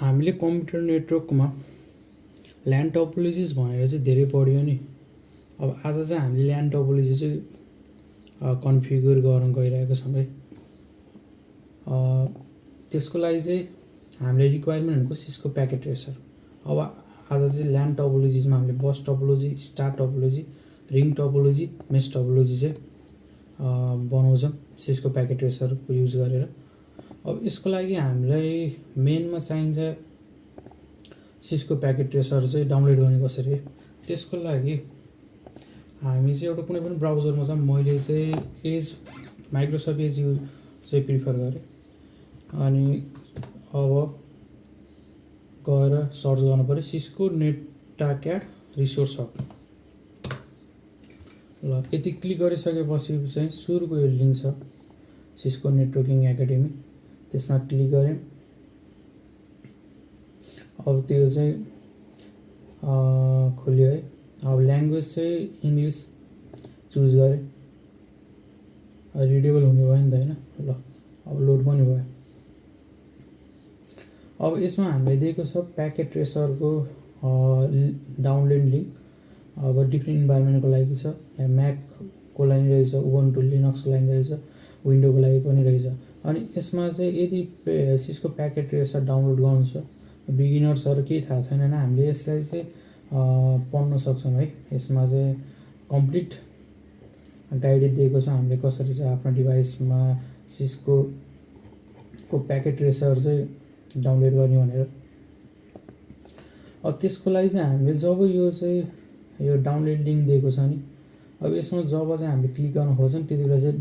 हामीले कम्प्युटर नेटवर्कमा ल्यान टपोलोजिज भनेर चाहिँ धेरै पढ्यो नि। अब आज चाहिँ हामीले ल्यान टपोलोजी चाहिँ कन्फिगर गर्न गइरहेको छौँ है। त्यसको लागि चाहिँ हामीले रिक्वायरमेन्ट भनेको सिस्को प्याकेट ट्रेसर। अब आज चाहिँ ल्यान टपोलोजिजमा हामीले बस टपोलोजी, स्टार टपोलोजी, रिङ टपोलोजी, मेस टपोलोजी चाहिँ बनाउँछौँ सिस्को प्याकेट ट्रेसरको युज गरेर। अब यसको लागि हामीलाई मेनमा चाहिन्छ सिस्को प्याकेट ट्रेसर चाहिँ डाउनलोड गर्ने कसरी। त्यसको लागि हामी चाहिँ एउटा कुनै पनि ब्राउजरमा चाहिँ मैले चाहिँ एज माइक्रोसफ्ट एज युज चाहिँ प्रिफर गरेँ। अनि अब गएर सर्च गर्नु पऱ्यो सिस्को नेटाक्याड रिसोर्स हब। ल यति क्लिक गरिसकेपछि चाहिँ सुरुको यो लिङ्क छ सिस्को नेटवर्किङ एकाडेमी, त्यसमा क्लिक गरेँ। अब त्यो चाहिँ खोल्यो है। अब ल्याङ्ग्वेज चाहिँ इङ्ग्लिस चुज गरेँ, रिडेबल हुने भयो नि त होइन। ल अब लोड पनि भयो। अब यसमा हामीले दिएको छ प्याकेट ट्रेसरको डाउनलोड लिङ्क। अब डिफ्रेन्ट इन्भाइरोमेन्टको लागि छ, म्याकको लागि रहेछ, उबन्टु लिनक्सको लागि रहेछ, विन्डोको लागि पनि रहेछ। अनि यसमा चाहिँ यदि सिस्को प्याकेट ट्रेसर डाउनलोड गर्नु छ, बिगिनर्सहरू केही थाहा छैन भने हामीले यसलाई चाहिँ पढ्न सक्छौँ है। यसमा चाहिँ कम्प्लिट गाइडेड दिएको छ हामीले कसरी चाहिँ आफ्नो डिभाइसमा सिस्को प्याकेट ट्रेसर चाहिँ डाउनलोड गर्ने भनेर। अब त्यसको लागि चाहिँ हामीले जब यो डाउनलोड लिङ्क दिएको छ नि, अब यसमा जब चाहिँ हामीले क्लिक गर्न खोज्छौँ त्यति बेला चाहिँ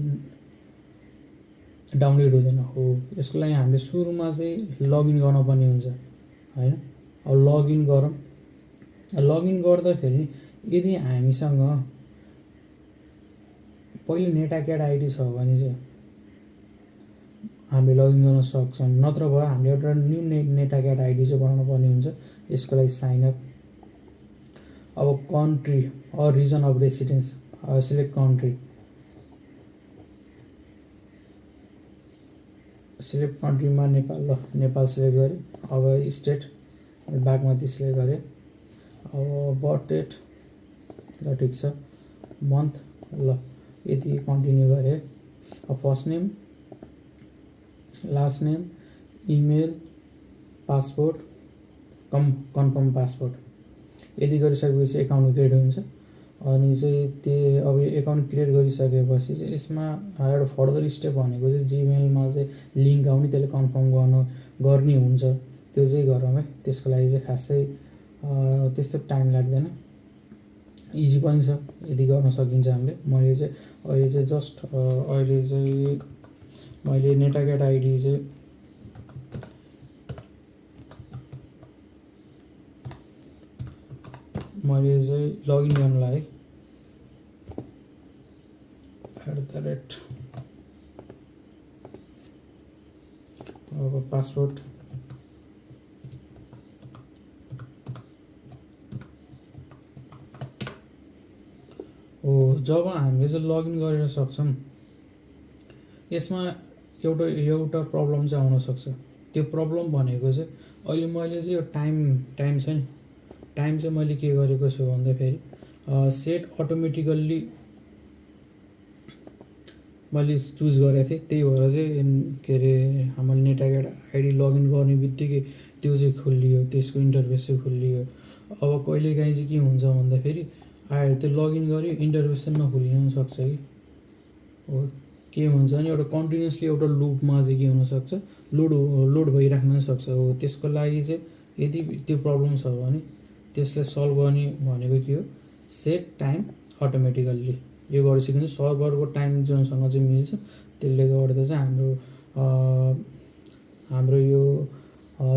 डाउनलोड हुँदैन हो। यसको लागि हामीले सुरुमा चाहिँ लगइन गर्नुपर्ने हुन्छ होइन। अब लगइन गरौँ। लगइन गर्दाखेरि यदि हामीसँग पहिले नेटाक्याड आइडी छ भने चाहिँ हामीले लगइन गर्न सक्छौँ। नत्र भए हामीले एउटा न्यू नेटाक्याड आइडी चाहिँ बनाउनु पर्ने हुन्छ। यसको लागि साइनअप। अब country or region of residence select country. Select कन्ट्रीमा नेपाल। ल नेपाल सिलेक्ट गरेँ। अब स्टेट बागमती सिलेक्ट गरेँ। अब बर्थ डेट ल ठिक छ, मन्थ ल यति कन्टिन्यू गरेँ। अब first name, last name, email, passport, confirm passport यदि गरिसकेपछि एकाउन्ट क्रिएट हुन्छ। अनि चाहिँ त्यो अब एकाउन्ट क्रिएट गरिसकेपछि चाहिँ यसमा एउटा फर्दर स्टेप भनेको चाहिँ जिमेलमा चाहिँ लिङ्क आउने, त्यसले कन्फर्म गर्ने हुन्छ। त्यो चाहिँ गरौँ है। त्यसको लागि चाहिँ खासै त्यस्तो टाइम लाग्दैन, इजी पनि छ, यदि गर्न सकिन्छ हामीले। मैले चाहिँ मैले नेटाक्याड आइडी चाहिँ लगइन गर्नलाई अब पासवर्ड हो। जब हामीले चाहिँ लगइन गरेर सक्छौँ, यसमा एउटा प्रब्लम चाहिँ आउन सक्छ। त्यो प्रब्लम भनेको चाहिँ अहिले मैले चाहिँ यो टाइम छ नि, टाइम चाहिँ मैले के गरेको छु भन्दाखेरि सेट अटोमेटिकल्ली मैले चुज गरेको थिएँ। त्यही भएर चाहिँ के अरे हामीले नेटाक्याड आइडी लगइन गर्ने बित्तिकै त्यो चाहिँ खोलियो, त्यसको इन्टरफेस चाहिँ खोलियो। अब कहिलेकाहीँ चाहिँ के हुन्छ भन्दाखेरि आएर त्यो लगइन गऱ्यो, इन्टरफेस चाहिँ नखोलिन पनि सक्छ कि हो। के हुन्छ भने एउटा कन्टिन्युसली एउटा लुपमा चाहिँ के हुनसक्छ, लोड भइराख्न सक्छ हो। त्यसको लागि चाहिँ यदि त्यो प्रब्लम छ भने त्यसलाई सल्भ गर्ने भनेको के हो, सेट टाइम अटोमेटिकल्ली। यो गरिसक्यो भने सर्भरको टाइम जोनसँग चाहिँ मिल्छ। त्यसले गर्दा चाहिँ हाम्रो यो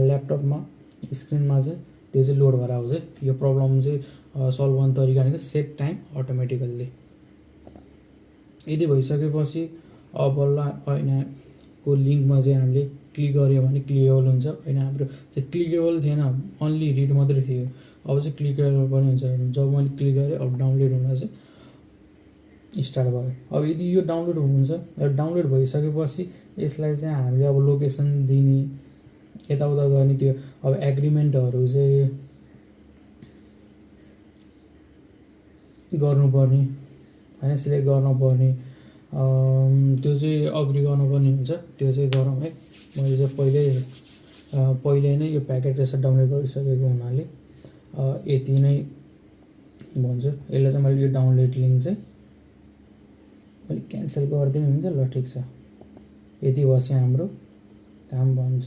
ल्यापटपमा स्क्रिनमा चाहिँ त्यो चाहिँ लोड भएर आउँछ। यो प्रब्लम चाहिँ सल्भ गर्ने तरिका भनेको सेट टाइम अटोमेटिकल्ली। यदि भइसकेपछि अब बल्ल ऐनाको लिङ्कमा चाहिँ हामीले क्लिक गऱ्यो भने क्लिकेबल हुन्छ। होइन हाम्रो चाहिँ क्लिकेबल थिएन, अन्ली रिड मात्रै थियो। अब चाहिँ क्लिकेबल पनि हुन्छ। जब मैले क्लिक गरेँ अब डाउनलोड हुन चाहिँ स्टार्ट भयो। अब यदि यो डाउनलोड हुन्छ, डाउनलोड भइसकेपछि यसलाई चाहिँ हामीले अब लोकेसन दिने, यताउता गर्ने त्यो अब एग्रिमेन्टहरू चाहिँ गर्नुपर्ने होइन, सिलेक्ट गर्नुपर्ने त्यो चाहिँ अग्री गर्नुपर्ने हुन्छ। त्यो चाहिँ गरौँ है। मैले चाहिँ पहिल्यै नै यो प्याकेट रेसर डाउनलोड गरिसकेको हुनाले यति नै भन्छु। यसलाई चाहिँ मैले यो डाउनलोड लिङ्क चाहिँ मैले क्यान्सल गरिदिनु हुन्छ। ल ठिक छ, यति भयो चाहिँ हाम्रो काम भन्छ।